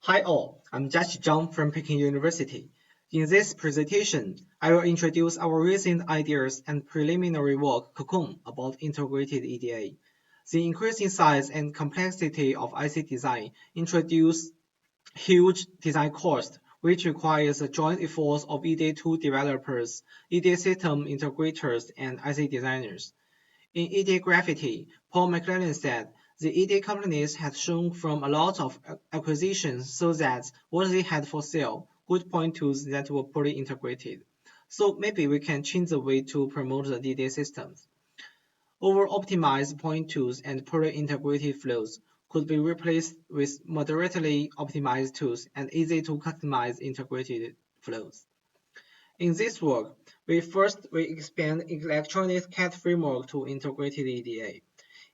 Hi all, I'm Judge Zhang from Peking University. In this presentation, I will introduce our recent ideas and preliminary work Cocoon about integrated EDA. The increasing size and complexity of IC design introduce huge design cost, which requires a joint effort of EDA tool developers, EDA system integrators, and IC designers. In EDA Graffiti, Paul McLellan said, the EDA companies had shown from a lot of acquisitions so that what they had for sale would point tools that were poorly integrated. So maybe we can change the way to promote the EDA systems. Over-optimized point tools and poorly integrated flows could be replaced with moderately optimized tools and easy to customize integrated flows. In this work, we expand electronic CAD framework to integrated EDA.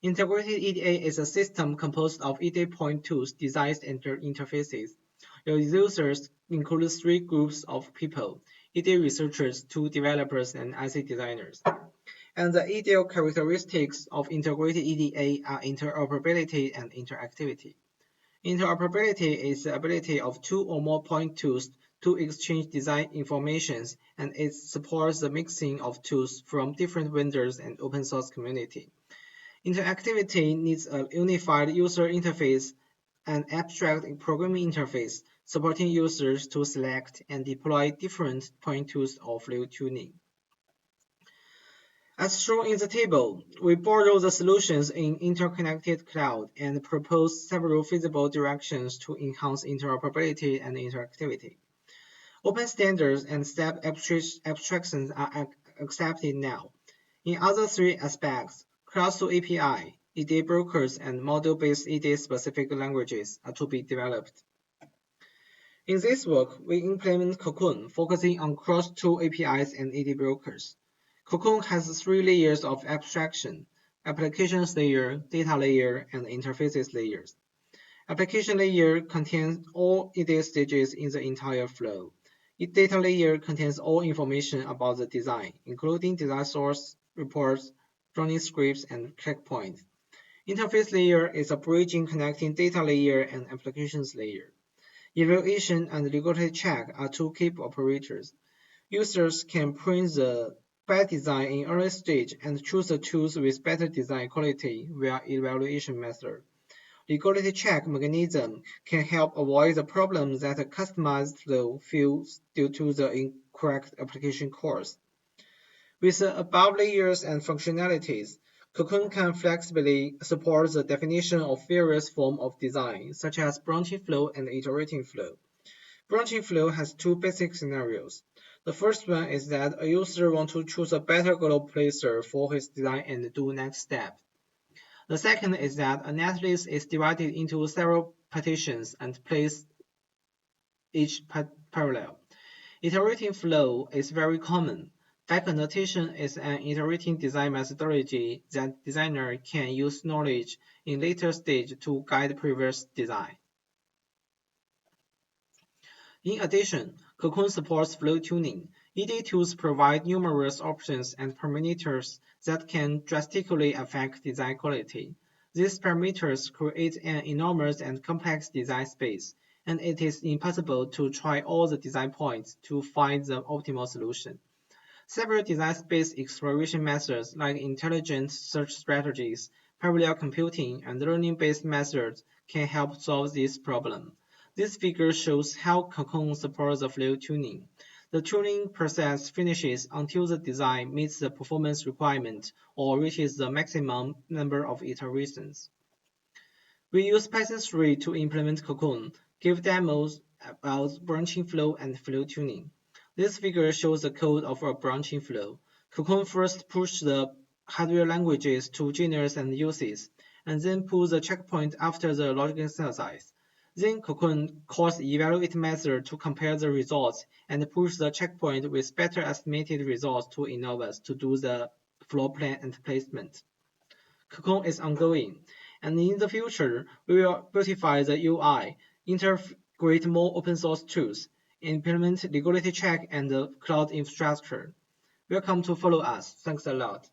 Integrated EDA is a system composed of EDA point tools, designs, and interfaces. Your users include three groups of people: EDA researchers, tool developers, and IC designers. And the ideal characteristics of integrated EDA are interoperability and interactivity. Interoperability is the ability of two or more point tools to exchange design information, and it supports the mixing of tools from different vendors and open source community. Interactivity needs a unified user interface and abstract programming interface, supporting users to select and deploy different point tools or flow tuning. As shown in the table, we borrow the solutions in interconnected cloud and propose several feasible directions to enhance interoperability and interactivity. Open standards and step abstractions are accepted now. In other three aspects, cross-to-API, EDA brokers, and model-based EDA-specific languages are to be developed. In this work, we implement Cocoon, focusing on cross-tool APIs and EDA brokers. Cocoon has three layers of abstraction: applications layer, data layer, and interfaces layers. Application layer contains all EDA stages in the entire flow. Data layer contains all information about the design, including design source, reports, running scripts, and checkpoints. Interface layer is a bridging connecting data layer and applications layer. Evaluation and legality check are two key operators. Users can print the bad design in early stage and choose the tools with better design quality via evaluation method. Legality check mechanism can help avoid the problem that a customized flow fails due to the incorrect application course. With the above layers and functionalities, Cocoon can flexibly support the definition of various forms of design, such as branching flow and iterating flow. Branching flow has two basic scenarios. The first one is that a user wants to choose a better global placer for his design and do next step. The second is that a netlist is divided into several partitions and placed each parallel. Iterating flow is very common. Back annotation is an iterating design methodology that designer can use knowledge in later stage to guide previous design. In addition, Cocoon supports flow tuning. EDA tools provide numerous options and parameters that can drastically affect design quality. These parameters create an enormous and complex design space, and it is impossible to try all the design points to find the optimal solution. Several design space exploration methods like intelligent search strategies, parallel computing, and learning-based methods can help solve this problem. This figure shows how Cocoon supports the flow tuning. The tuning process finishes until the design meets the performance requirement or reaches the maximum number of iterations. We use Python 3 to implement Cocoon, give demos about branching flow and flow tuning. This figure shows the code of a branching flow. Cocoon first pushes the hardware languages to genres and uses, and then pulls the checkpoint after the logic synthesis. Then Cocoon calls the evaluate method to compare the results and push the checkpoint with better estimated results to Innovus to do the floor plan and placement. Cocoon is ongoing, and in the future, we will beautify the UI, integrate more open source tools, implement legality check and the cloud infrastructure. Welcome to follow us. Thanks a lot.